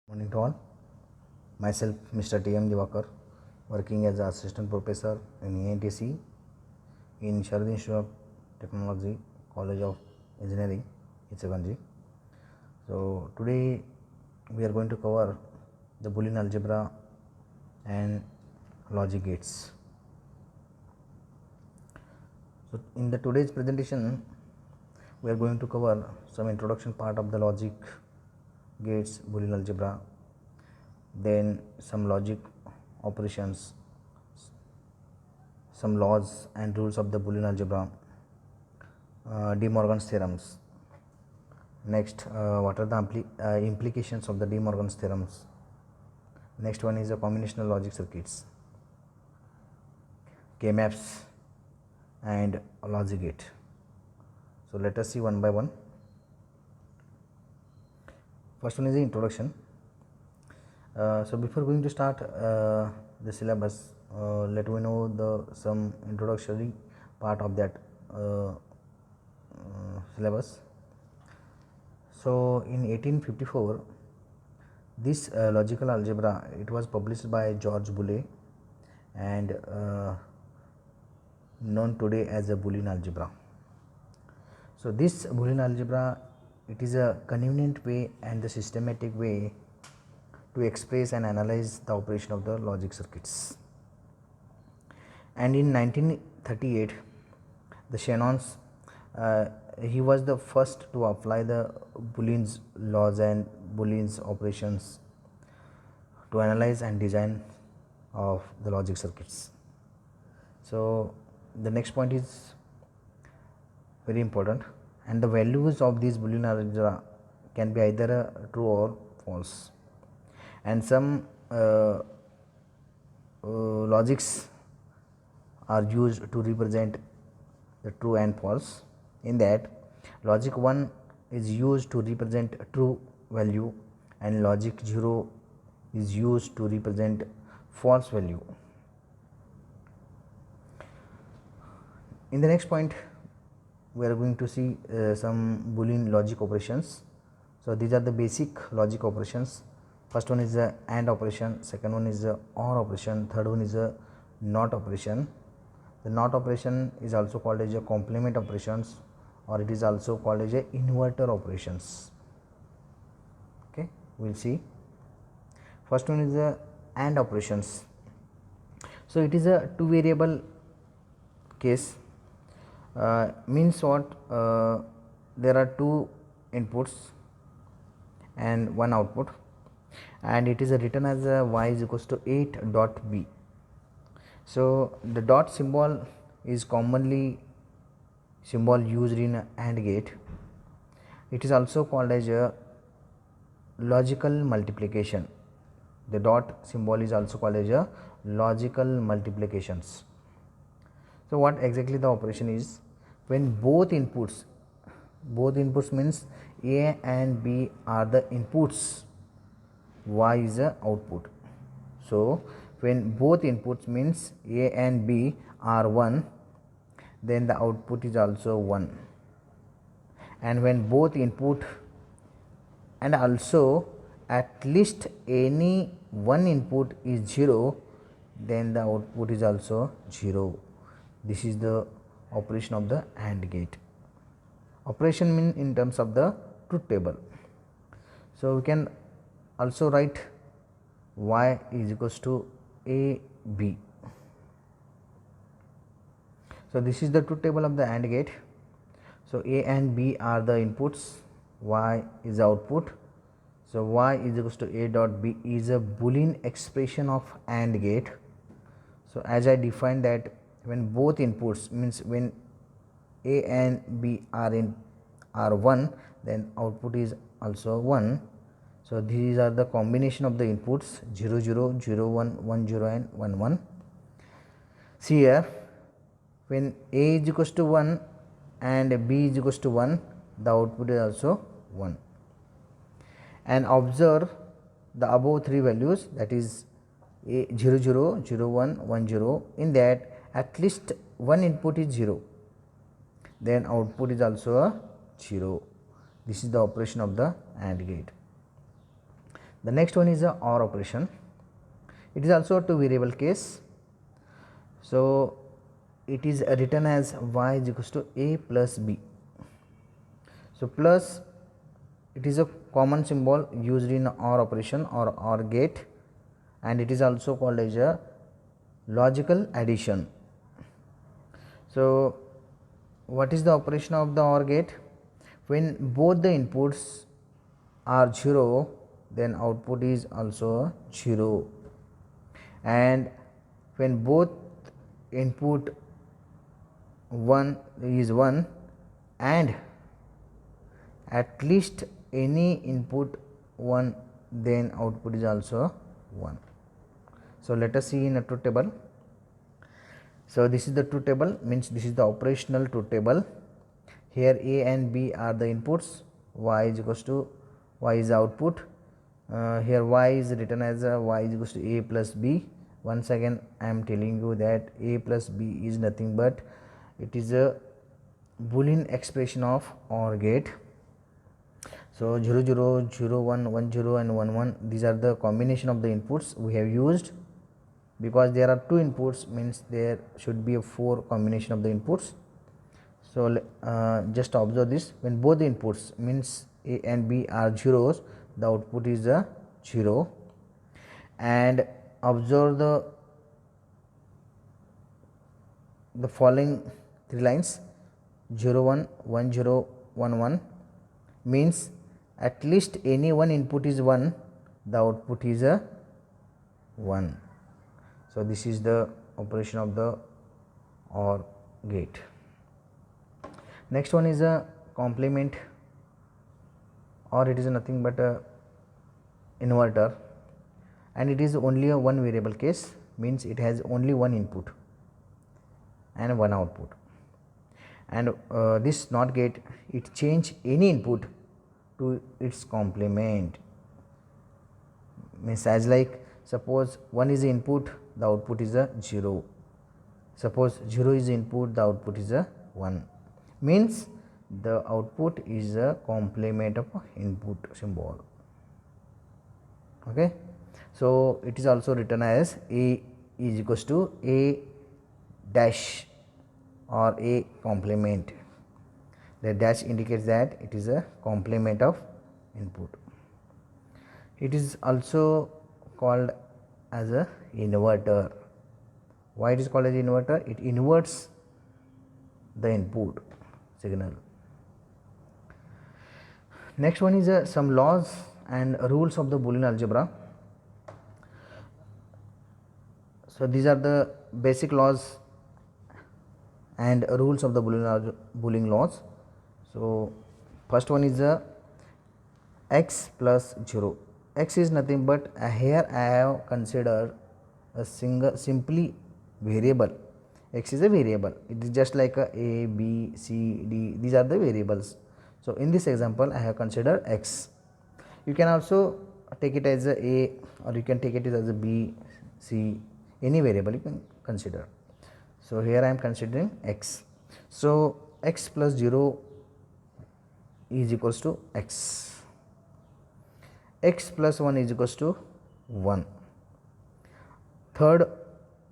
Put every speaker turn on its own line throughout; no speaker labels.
Morning to all. Myself, Mr. T.M. Divakar, working as an assistant professor in ENTC in Sharad Institute of Technology, College of Engineering, Ichaganji. So today we are going to cover the Boolean algebra and logic gates. So in the today's presentation, we are going to cover some introduction part of the logic gates, Boolean algebra, then some logic operations, some laws and rules of the Boolean algebra, De Morgan's theorems. Next, what are the implications of the De Morgan's theorems? Next one is the combinational logic circuits, K-maps and logic gate. So let us see one by one. First one is the introduction. So before going to start the syllabus, let me know the some introductory part of that syllabus. So in 1854, this logical algebra, it was published by George Boole and known today as a Boolean algebra. So this Boolean algebra, it is a convenient way and the systematic way to express and analyze the operation of the logic circuits. And in 1938, the Shannon's he was the first to apply the Boolean's laws and Boolean's operations to analyze and design of the logic circuits. So the next point is very important, and the values of these Boolean algebra can be either true or false, and some logics are used to represent the true and false. In that, logic 1 is used to represent a true value and logic 0 is used to represent false value. In the next point, we are going to see some Boolean logic operations. So these are the basic logic operations. First one is the AND operation, second one is the OR operation, third one is the NOT operation. The NOT operation is also called as a complement operations, or it is also called as a inverter operations. Okay, we will see. First one is the AND operations. So it is a two variable case. Means what? There are two inputs and one output, and it is written as y is equals to 8 dot b. So the dot symbol is commonly symbol used in AND gate. It is also called as a logical multiplication. The dot symbol is also called as a logical multiplications. So what exactly the operation is? When both inputs means A and B are the inputs, Y is the output. So when both inputs means A and B are 1, then the output is also 1. And when both input and also at least any one input is 0, then the output is also 0. This is the operation of the AND gate. Operation mean in terms of the truth table. So we can also write y is equals to AB. So this is the truth table of the AND gate. So A and B are the inputs, y is the output. So y is equals to A dot B is a Boolean expression of AND gate. So as I defined that, when both inputs means when A and B are 1, then output is also 1. So these are the combination of the inputs 0 0 0 1 1 0 and 1 1. See here, when A is equals to 1 and B is equals to 1, the output is also 1. And observe the above three values, that is A 0 0 0 1 1 0. In that, at least one input is 0, then output is also a 0. This is the operation of the AND gate. The next one is the OR operation. It is also a two variable case. So it is written as y is equals to a plus b. So plus, it is a common symbol used in OR operation or OR gate, and it is also called as a logical addition. So what is the operation of the OR gate? When both the inputs are 0, then output is also 0, and when both input 1 is 1 and at least any input 1, then output is also 1. So let us see in a truth table. So this is the truth table, means this is the operational truth table. Here a and b are the inputs, y is equals to y is output. Here y is written as y is equals to a plus b. Once again I am telling you that a plus b is nothing but it is a Boolean expression of OR gate. So 0 0 0 1 1 0 and 1 1, these are the combination of the inputs we have used. Because there are two inputs, means there should be a 4 combination of the inputs. So just observe this, when both the inputs means a and b are zeros, the output is a 0. And observe the following 3 lines: 0 1 1 0 1 1, means at least any one input is 1, the output is a 1. So this is the operation of the OR gate. Next one is a complement, or it is nothing but a inverter, and it is only a one variable case, means it has only one input and one output. And this NOT gate, it change any input to its complement, means as like suppose 1 is the input, the output is a 0. Suppose 0 is the input, the output is a 1, means the output is a complement of input symbol. Okay. So it is also written as a is equals to a dash or a complement. The dash indicates that it is a complement of input. It is also called as a inverter. Why it is called as inverter? It inverts the input signal. Next one is some laws and rules of the Boolean algebra. So these are the basic laws and rules of the Boolean laws. So first one is x plus 0. X is nothing but here I have considered a simply variable. X is a variable, it is just like a b c d, these are the variables. So in this example I have considered x. You can also take it as a or you can take it as a b, c, any variable you can consider. So here I am considering x. So x plus 0 is equals to x. X plus 1 is equals to 1. Third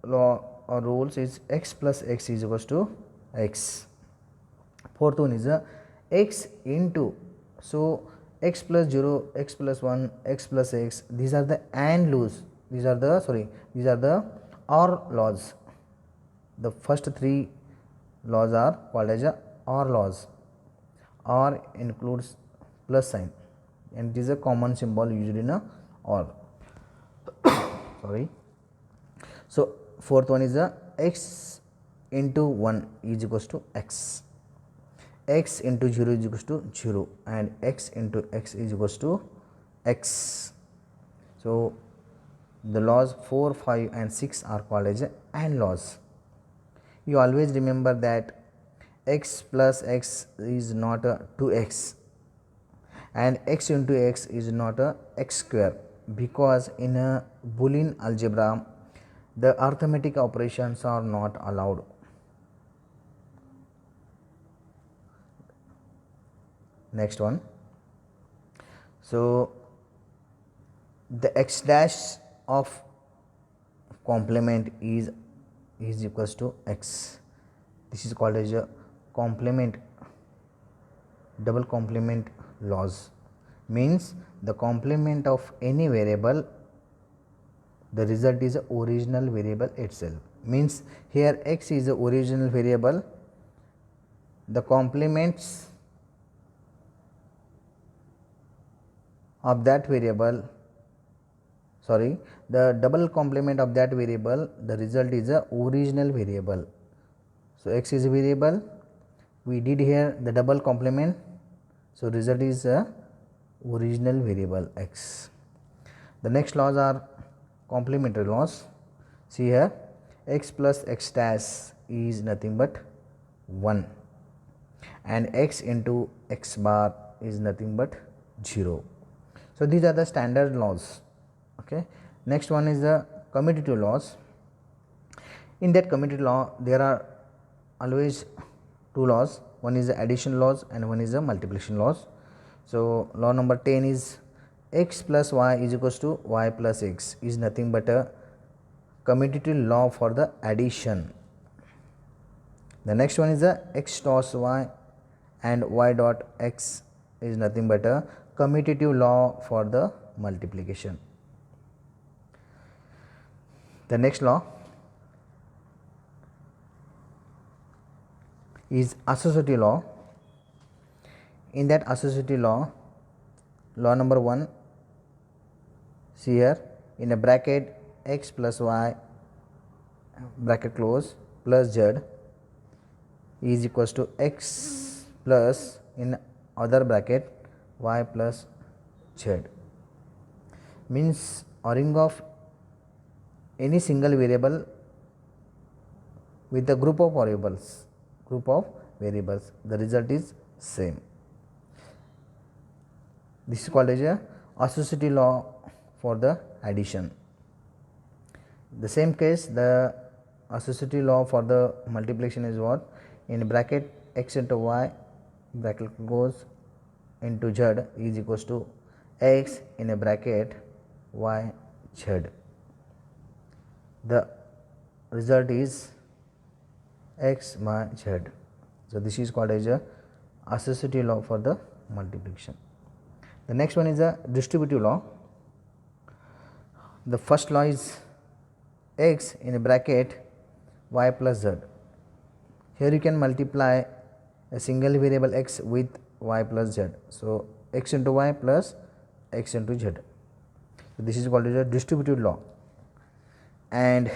law or rules is x plus x is equals to x. Fourth one is x into, so x plus 0, x plus 1, x plus x, these are the AND laws, these are the OR laws. The first 3 laws are called as OR laws. OR includes plus sign, and it is a common symbol used in a OR. Sorry. So fourth one is x into 1 is equals to x. X into 0 is equals to 0, and x into x is equals to x. So the laws 4, 5 and 6 are called as AND laws. You always remember that x plus x is not a 2x, and x into x is not a x square, because in a Boolean algebra the arithmetic operations are not allowed. Next one. So the x dash of complement is equals to x. This is called as a complement, double complement laws. Means the complement of any variable, the result is the original variable itself. Means here x is the original variable, the complements of that variable, sorry, the double complement of that variable, the result is a original variable. So x is a variable, we did here the double complement, so result is a original variable x. The next laws are complementary laws. See here, x plus x dash is nothing but 1 and x into x bar is nothing but 0. So these are the standard laws. Okay. Next one is the commutative laws. In that commutative law there are always two laws, one is the addition laws and one is the multiplication laws. So law number 10 is x plus y is equals to y plus x is nothing but a commutative law for the addition. The next one is the x dot y and y dot x is nothing but a commutative law for the multiplication. The next law is associative law. In that associative law, law number 1, see here, in a bracket x plus y bracket close plus z is equals to x plus in other bracket y plus z. Means oring of any single variable with a group of variables, the result is same. This is called as a associative law for the addition. The same case, the associative law for the multiplication is what? In bracket x into y bracket goes into z is equals to x in a bracket y z. The result is x y z. So this is called as a associative law for the multiplication. The next one is a distributive law. The first law is x in a bracket y plus z. Here you can multiply a single variable x with y plus z. So x into y plus x into z. So this is called as a distributive law. And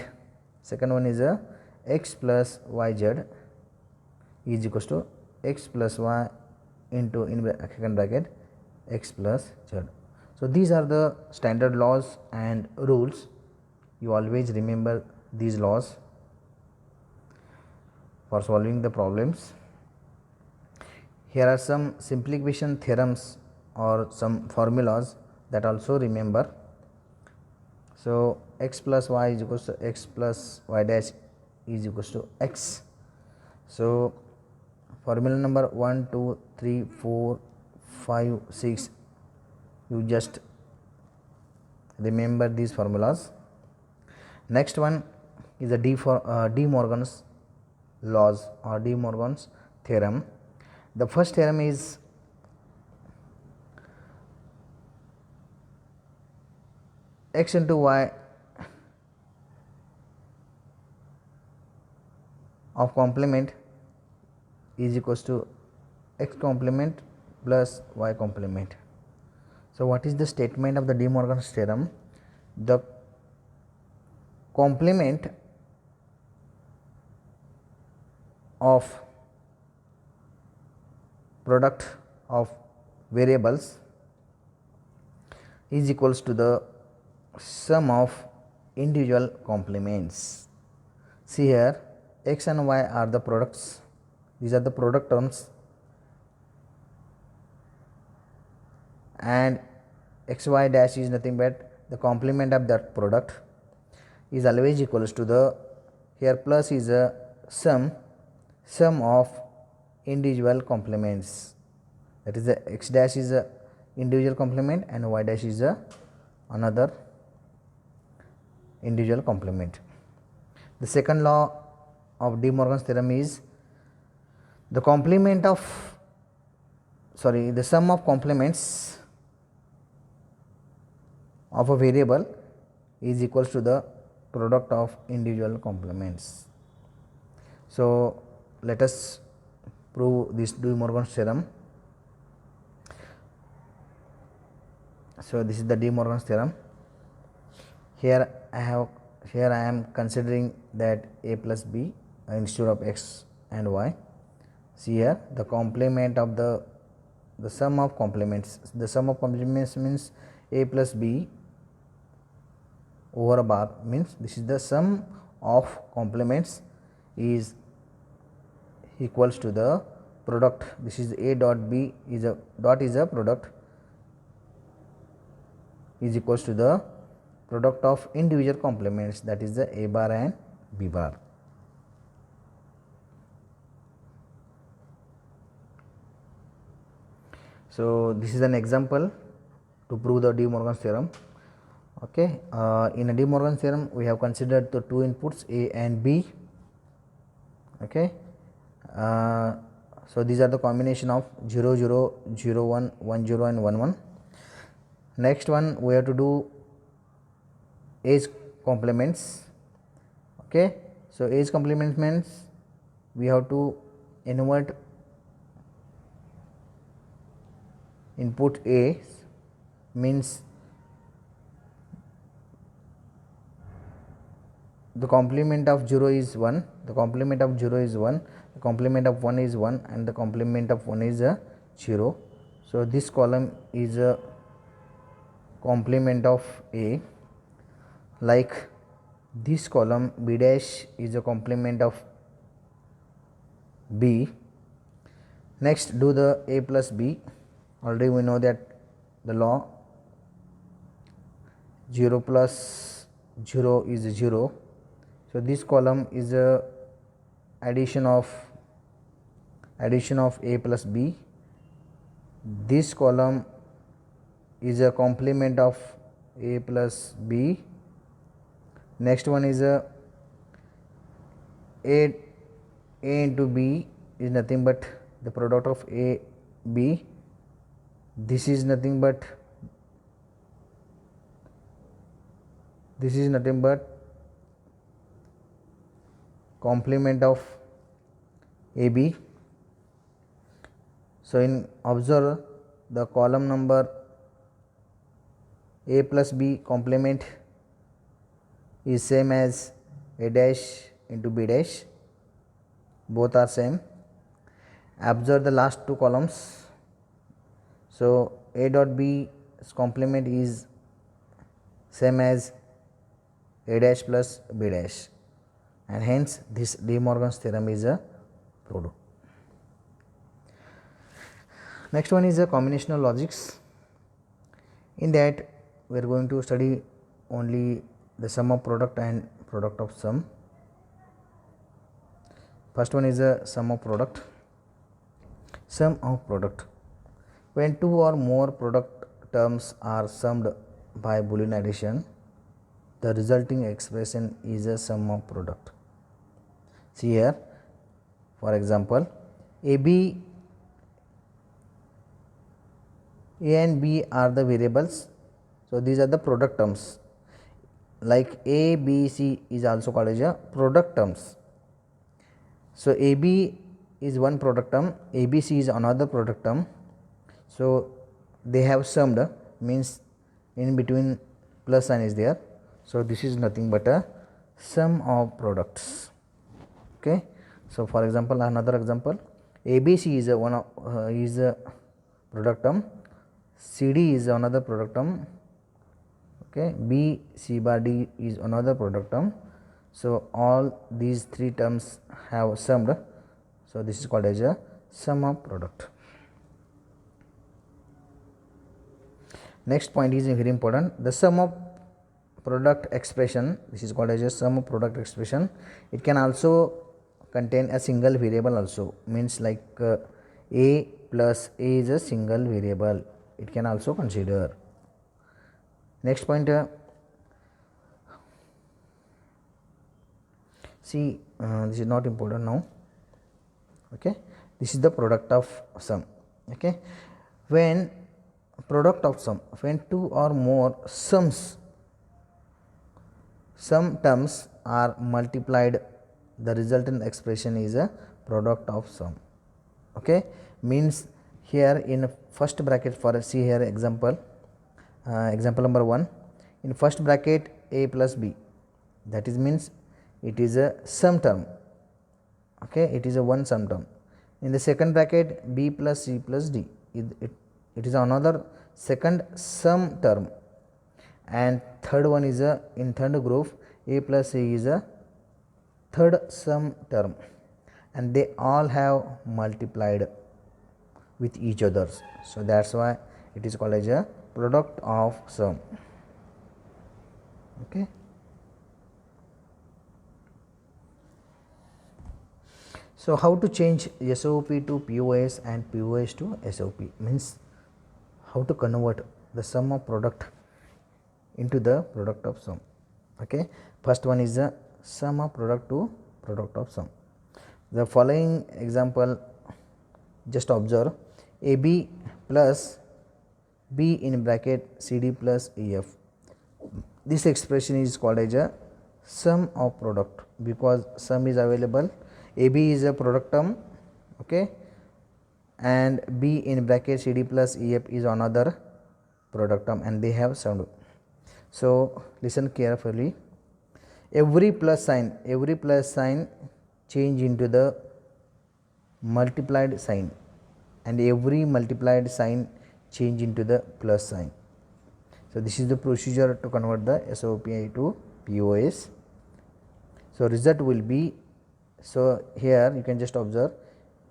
second one is a x plus yz is equals to x plus y into in second bracket x plus z. So these are the standard laws and rules. You always remember these laws for solving the problems. Here are some simplification theorems or some formulas that also remember. So x plus y is equals to x plus y dash is equals to x. So formula number 1, 2, 3, 4, 5, 6, you just remember these formulas. Next one is the De Morgan's laws or De Morgan's theorem. The first theorem is x into y of complement is equals to x complement plus y complement. So what is the statement of the De Morgan's theorem? The complement of product of variables is equals to the sum of individual complements. See here, x and y are the products, these are the product terms, and xy dash is nothing but the complement of that product is always equals to the, here plus is a sum of individual complements, that is the x dash is a individual complement and y dash is a another individual complement. The second law of De Morgan's theorem is the sum of complements of a variable is equals to the product of individual complements. So, let us prove this De Morgan's theorem. So, this is the De Morgan's theorem. Here I am considering that a plus b instead of x and y. See here the complement of the sum of complements. The sum of complements means a plus b over a bar, means this is the sum of complements is equals to the product. This is a dot b is a product is equals to the product of individual complements, that is the a bar and b bar. So, this is an example to prove the De Morgan's theorem. Okay, in a De Morgan's theorem we have considered the two inputs a and b. Okay, so these are the combination of 0 0 0 1 1 0 and 1 1. Next one we have to do age complements. Okay, so age complements means we have to invert input a, means the complement of 0 is 1, the complement of 0 is 1, the complement of 1 is 1 and the complement of 1 is 0. So, this column is a complement of a, like this column b dash is a complement of b. Next do the a plus b. Already we know that the law 0 plus 0 is 0. So, this column is a addition of a plus b. This column is a complement of a plus b. Next one is a into b is nothing but the product of a b. This is nothing but complement of ab. So, in observe the column number a plus b complement is same as a dash into b dash, both are same. Observe the last two columns. So, a dot b's complement is same as a dash plus b dash, and hence this De Morgan's theorem is proved. Next one is a combinational logics. In that we are going to study only the sum of product and product of sum. First one is a sum of product. Sum of product. When two or more product terms are summed by Boolean addition, the resulting expression is a sum of product. See here, for example, a and b are the variables. So, these are the product terms, like a, b, c is also called as a product terms. So, a b is one product term, a b c is another product term. So, they have summed, means in between plus sign is there. So, this is nothing but a sum of products. Okay. So, for example, another example, ABC is a product term, CD is another product term, okay, B, C bar D is another product term. So, all these three terms have summed. So, this is called as a sum of product. Next point is very important, the sum of product expression, this is called as a sum of product expression. It can also contain a single variable also, means like a plus a is a single variable, it can also consider. Next point, see, this is not important now. Okay, this is the product of sum. Okay, when product of sum, when two or more sum terms are multiplied, the resultant expression is a product of sum. Okay, means here in first bracket, for see here example, example number 1, in first bracket a plus b, that is means it is a sum term. Okay, it is a one sum term. In the second bracket b plus c plus d, it is another second sum term, and third one is a, in third group a plus c is a third sum term, and they all have multiplied with each others. So that's why it is called as a product of sum. Okay. So how to change SOP to POS and POS to SOP, means how to convert the sum of product into the product of sum. Okay, first one is the sum of product to product of sum. The following example, just observe, AB plus B in bracket CD plus EF. This expression is called as a sum of product because sum is available. AB is a product term, okay, and B in bracket CD plus EF is another product term, and they have summed. So listen carefully. Every plus sign change into the multiplied sign, and every multiplied sign change into the plus sign. So this is the procedure to convert the SOP to POS. So result will be, so here you can just observe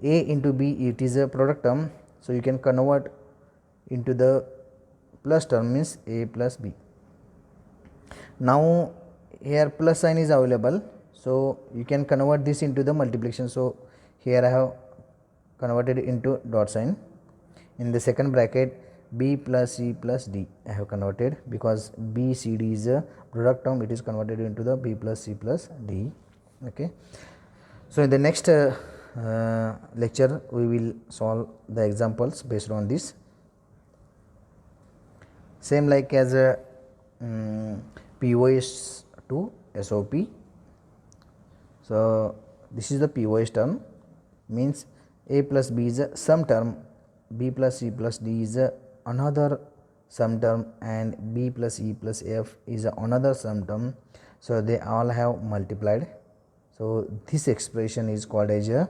A into B, it is a product term, so you can convert into the plus term, means A plus B. Now here plus sign is available, so you can convert this into the multiplication. So here I have converted into dot sign. In the second bracket B plus C plus D I have converted, because B C D is a product term, it is converted into the B plus C plus D. Okay. So in the next lecture we will solve the examples based on this. Same like as a POS to SOP. So this is the POS term, means A plus B is a sum term, B plus C plus D is a another sum term, and B plus E plus F is a another sum term. So they all have multiplied. So this expression is called as a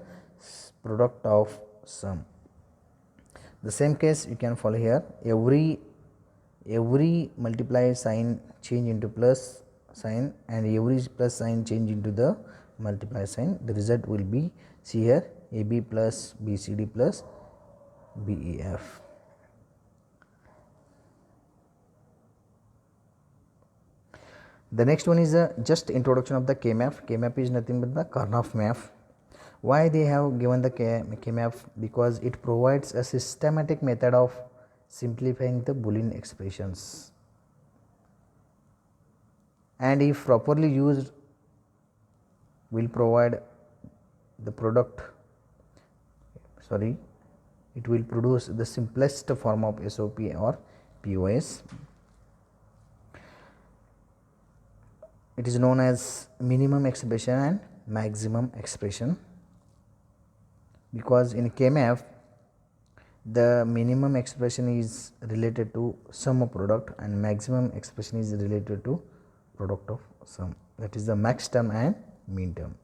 product of sum. The same case you can follow here. Every multiplied sign change into plus sign, and every plus sign change into the multiplied sign. The result will be, see here, AB plus BCD plus BEF. The next one is just introduction of the K-map. K-map is nothing but the Karnaugh map. Why they have given the K-map? Because it provides a systematic method of simplifying the Boolean expressions, and if properly used will provide the product, it will produce the simplest form of SOP or POS. It is known as minimum expression and maximum expression, because in K-map the minimum expression is related to sum of product and maximum expression is related to product of sum, that is the max term and mean term.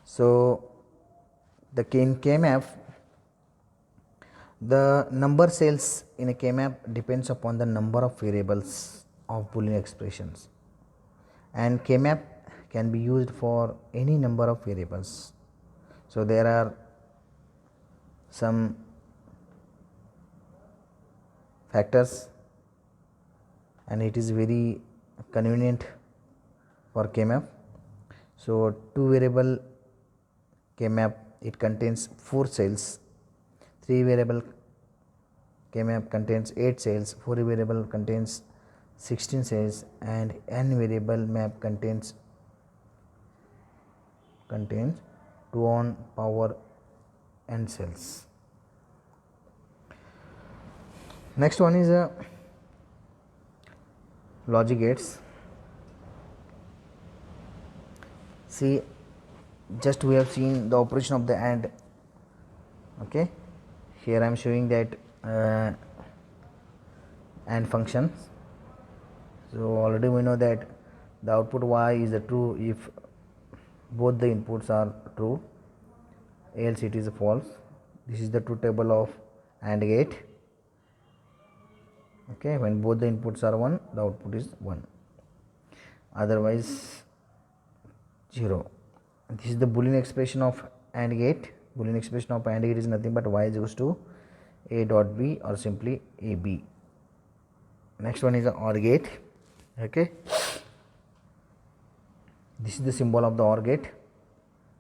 So in K-map, the number cells in a K-map depends upon the number of variables of Boolean expressions, and K-map can be used for any number of variables. So there are some factors, and it is very convenient for K-map. So 2 variable K-map, it contains 4 cells. 3 variable K-map contains 8 cells. 4 variable contains 16 says and n variable map contains 2 on power n cells. Next one is logic gates. See, just we have seen the operation of the AND. Okay, here I am showing that AND function. So already we know that the output y is a true if both the inputs are true, else it is a false. This is the truth table of AND gate. Okay, when both the inputs are 1, the output is 1, otherwise 0. This is the Boolean expression of AND gate. Boolean expression of AND gate is nothing but y is equals to a dot b or simply ab. Next one is the OR gate. Okay, this is the symbol of the OR gate.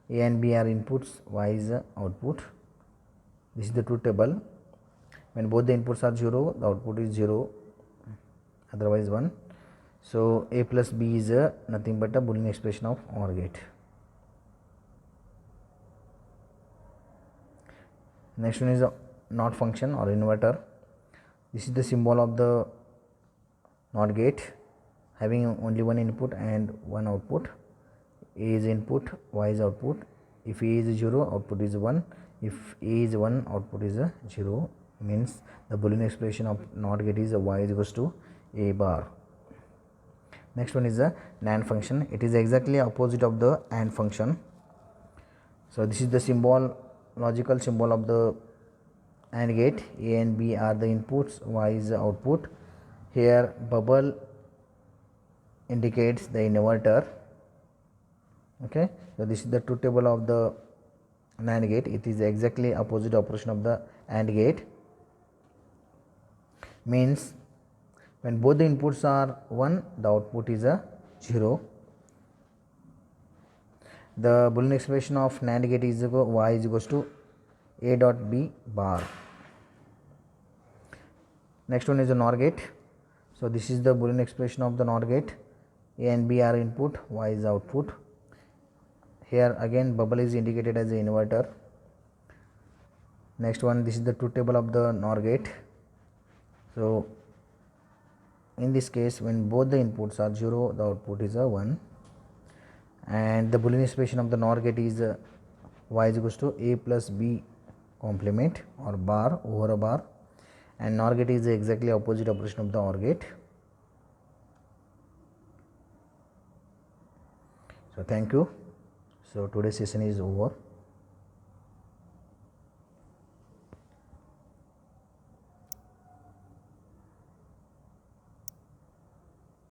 A and b are inputs, y is the output. This is the truth table. When both the inputs are 0, the output is 0, otherwise 1. So a plus b is nothing but a Boolean expression of OR gate. Next one is a NOT function or inverter. This is the symbol of the NOT gate, having only one input and one output. A is input, y is output. If A is 0, output is 1. If A is 1, output is 0. Means the Boolean expression of NOT gate is y is equals to a bar. Next one is the NAND function. It is exactly opposite of the AND function. So this is the symbol, logical symbol of the AND gate. A and b are the inputs, y is the output. Here bubble indicates the inverter. Okay, so this is the truth table of the NAND gate. It is exactly opposite operation of the AND gate. Means when both the inputs are 1, the output is a 0. The Boolean expression of NAND gate is y is equals to a dot b bar. Next one is the NOR gate. So this is the Boolean expression of the NOR gate. A and b are input, y is output. Here again bubble is indicated as an inverter. Next one, this is the truth table of the NOR gate. So in this case, when both the inputs are 0, the output is a 1. And the Boolean expression of the NOR gate is y is equals to a plus b complement or bar over a bar. And NOR gate is the exactly opposite operation of the OR gate. So thank you. So today's session is over.